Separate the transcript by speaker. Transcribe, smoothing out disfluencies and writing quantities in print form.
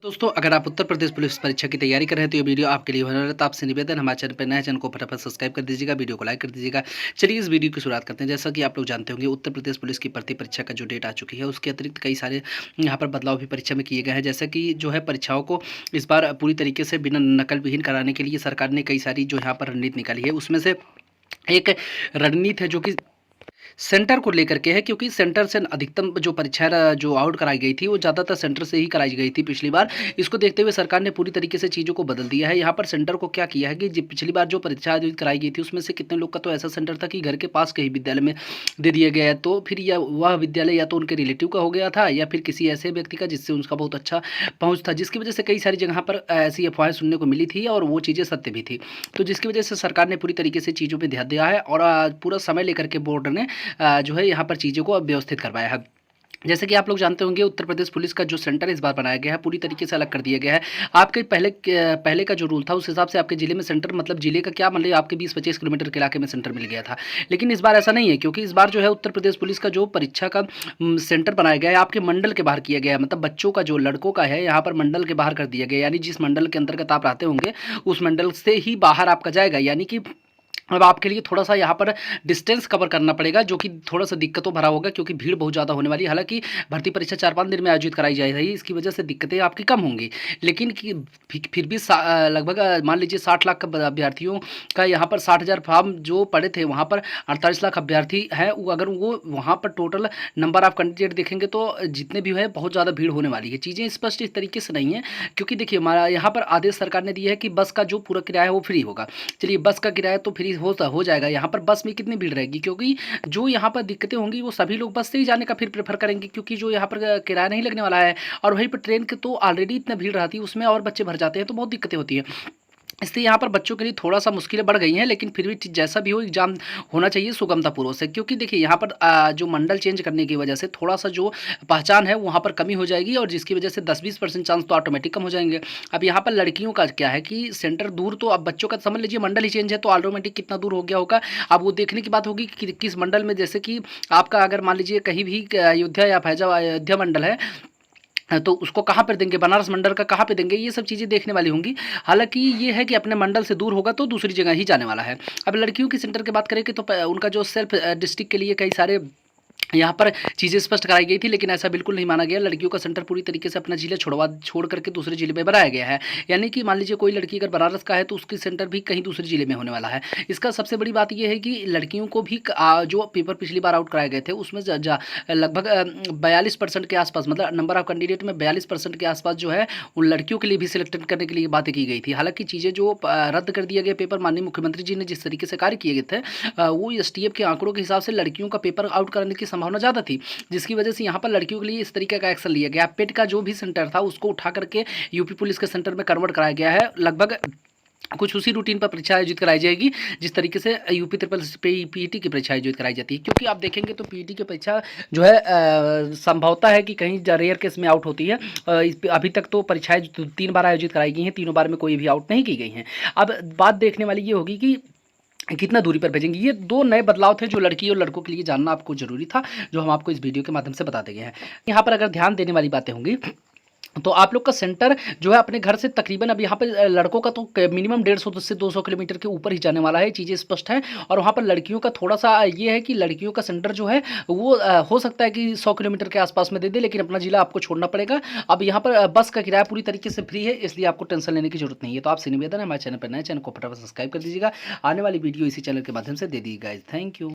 Speaker 1: दोस्तों, अगर आप उत्तर प्रदेश पुलिस परीक्षा की तैयारी कर रहे हैं तो ये वीडियो आपके लिए होने वाला है। तो आपसे निवेदन, हमारे चैनल पर नए चैनल को फटाफट सब्सक्राइब कर दीजिएगा, वीडियो को लाइक कर दीजिएगा। चलिए इस वीडियो की शुरुआत करते हैं। जैसा कि आप लोग जानते होंगे, उत्तर प्रदेश पुलिस की भर्ती परीक्षा का जो डेट आ चुकी है, उसके अतिरिक्त कई सारे यहाँ पर बदलाव भी परीक्षा में किए गए हैं। जैसा कि जो है परीक्षाओं को इस बार पूरी तरीके से बिना नकल विहीन कराने के लिए सरकार ने कई सारी जो यहाँ पर रणनीति निकाली है। उसमें से एक रणनीति है जो कि सेंटर को लेकर के है, क्योंकि सेंटर से अधिकतम जो परीक्षा जो आउट कराई गई थी वो ज़्यादातर सेंटर से ही कराई गई थी पिछली बार। इसको देखते हुए सरकार ने पूरी तरीके से चीज़ों को बदल दिया है। यहाँ पर सेंटर को क्या किया है कि पिछली बार जो परीक्षा आयोजित कराई गई थी उसमें से कितने लोग का तो ऐसा सेंटर था कि घर के पास के ही विद्यालय में दे दिया गया है। तो फिर यह वह विद्यालय या तो उनके रिलेटिव का हो गया था या फिर किसी ऐसे व्यक्ति का जिससे उनका बहुत अच्छा पहुँच था, जिसकी वजह से कई सारी जगह पर ऐसी अफवाहें सुनने को मिली थी और वो चीज़ें सत्य भी थी। तो जिसकी वजह से सरकार ने पूरी तरीके से चीज़ों पर ध्यान दिया है और पूरा समय लेकर के बोर्ड ने जो है यहाँ पर चीज़ों को अब व्यवस्थित करवाया है। जैसे कि आप लोग जानते होंगे, उत्तर प्रदेश पुलिस का जो सेंटर इस बार बनाया गया है पूरी तरीके से अलग कर दिया गया है। आपके पहले का जो रूल था उस हिसाब से आपके ज़िले में सेंटर, मतलब ज़िले का क्या, मतलब आपके 20-25 किलोमीटर के इलाके में सेंटर मिल गया था। लेकिन इस बार ऐसा नहीं है, क्योंकि इस बार जो है उत्तर प्रदेश पुलिस का जो परीक्षा का सेंटर बनाया गया है आपके मंडल के बाहर किया गया है। मतलब बच्चों का जो लड़कों का है यहाँ पर मंडल के बाहर कर दिया गया है। यानी जिस मंडल के अंतर्गत आप रहते होंगे उस मंडल से ही बाहर आपका जाएगा। यानी कि अब आपके लिए थोड़ा-सा यहाँ पर डिस्टेंस कवर करना पड़ेगा, जो कि थोड़ा-सा दिक्कतों भरा होगा, क्योंकि भीड़ बहुत ज़्यादा होने वाली है। हालाँकि भर्ती परीक्षा 4-5 दिन में आयोजित कराई जा रही है, इसकी वजह से दिक्कतें आपकी कम होंगी। लेकिन कि फिर भी लगभग मान लीजिए 60 लाख अभ्यर्थियों का यहाँ पर 60,000 फॉर्म जो पड़े थे, वहाँ पर 48 लाख अभ्यर्थी हैं। वो अगर वो वहाँ पर टोटल नंबर ऑफ कैंडिडेट देखेंगे तो जितने भी है बहुत ज़्यादा भीड़ होने वाली है। चीज़ें स्पष्ट इस तरीके से नहीं है, क्योंकि देखिए हमारा यहाँ पर आदेश सरकार ने दिया है कि बस का जो पूरा किराया है वो फ्री होगा। चलिए बस का किराया तो फ्री हो जाएगा। यहाँ पर बस में कितनी भीड़ रहेगी, क्योंकि जो यहाँ पर दिक्कतें होंगी वो सभी लोग बस से ही जाने का फिर प्रेफर करेंगे, क्योंकि जो यहाँ पर किराया नहीं लगने वाला है। और वहीं पर ट्रेन के तो ऑलरेडी इतना भीड़ रहती है, उसमें और बच्चे भर जाते हैं, तो बहुत दिक्कतें होती हैं। इसलिए यहाँ पर बच्चों के लिए थोड़ा-सा मुश्किलें बढ़ गई हैं, लेकिन फिर भी जैसा भी हो एग्ज़ाम होना चाहिए सुगमतापूर्वक से, क्योंकि देखिए यहाँ पर जो मंडल चेंज करने की वजह से थोड़ा-सा जो पहचान है वहाँ पर कमी हो जाएगी, और जिसकी वजह से 10-20% चांस तो ऑटोमेटिक कम हो जाएँगे। अब यहाँ पर लड़कियों का क्या है कि सेंटर दूर, तो अब बच्चों का समझ लीजिए मंडल ही चेंज है तो ऑटोमेटिक कितना दूर हो गया होगा। अब वो देखने की बात होगी कि किस मंडल में, जैसे कि आपका अगर मान लीजिए कहीं भी अयोध्या या फैज़ाबाद अयोध्या मंडल है, तो उसको कहाँ पर देंगे, बनारस मंडल का कहाँ पे देंगे, ये सब चीज़ें देखने वाली होंगी। हालाँकि ये है कि अपने मंडल से दूर होगा तो दूसरी जगह ही जाने वाला है। अब लड़कियों की सेंटर की बात करें कि तो उनका जो सेल्फ डिस्ट्रिक्ट के लिए कई सारे यहाँ पर चीज़ें स्पष्ट कराई गई थी, लेकिन ऐसा बिल्कुल नहीं माना गया। लड़कियों का सेंटर पूरी तरीके से अपना ज़िला छोड़ करके दूसरे ज़िले में बनाया गया है। यानी कि मान लीजिए कोई लड़की अगर बनारस का है तो उसकी सेंटर भी कहीं दूसरे ज़िले में होने वाला है। इसका सबसे बड़ी बात ये है कि लड़कियों को भी जो पेपर पिछली बार आउट कराए गए थे उसमें लगभग 42% के आसपास, मतलब नंबर ऑफ कैंडिडेट में 42% के आसपास जो है उन लड़कियों के लिए भी सिलेक्ट करने के लिए बातें की गई थी। हालाँकि चीज़ें जो रद्द कर दिया गया पेपर, माननीय मुख्यमंत्री जी ने जिस तरीके से कार्य किए गए थे, वो एसटीएफ के आंकड़ों के हिसाब से लड़कियों का पेपर आउट कराने की संभावना ज़्यादा थी, जिसकी वजह से यहाँ पर लड़कियों के लिए इस तरीके का एक्शन लिया गया। पेट का जो भी सेंटर था उसको उठा करके यूपी पुलिस के सेंटर में कन्वर्ट कराया गया है। लगभग कुछ उसी रूटीन पर परीक्षा आयोजित कराई जाएगी जिस तरीके से यूपी ट्रिपल पीईटी की परीक्षा आयोजित कराई जाती है। क्योंकि आप देखेंगे तो पीईटी की परीक्षा जो है संभवता है कि कहीं रेयर केस में आउट होती है। अभी तक तो परीक्षाएं 3 बार आयोजित कराई गई हैं, तीनों बार में कोई भी आउट नहीं की गई हैं। अब बात देखने वाली ये होगी कि कितना दूरी पर भेजेंगे। ये 2 नए बदलाव थे जो लड़की और लड़कों के लिए जानना आपको ज़रूरी था, जो हम आपको इस वीडियो के माध्यम से बताते गए हैं। यहाँ पर अगर ध्यान देने वाली बातें होंगी तो आप लोग का सेंटर जो है अपने घर से तकरीबन, अब यहाँ पे लड़कों का तो मिनिमम 150 से 200 किलोमीटर के ऊपर ही जाने वाला है, चीज़ें स्पष्ट हैं। और वहाँ पर लड़कियों का थोड़ा-सा ये है कि लड़कियों का सेंटर जो है वो हो सकता है कि 100 किलोमीटर के आसपास में दे दे, लेकिन अपना ज़िला आपको छोड़ना पड़ेगा। अब यहाँ पर बस का किराया पूरी तरीके से फ्री है, इसलिए आपको टेंशन लेने की ज़रूरत नहीं है। तो आपसे निवेदन है, हमारे चैनल पर नए, चैनल को फटाफट सब्सक्राइब कर दीजिएगा। आने वाली वीडियो इसी चैनल के माध्यम से दे दी गाइज़। Thank you.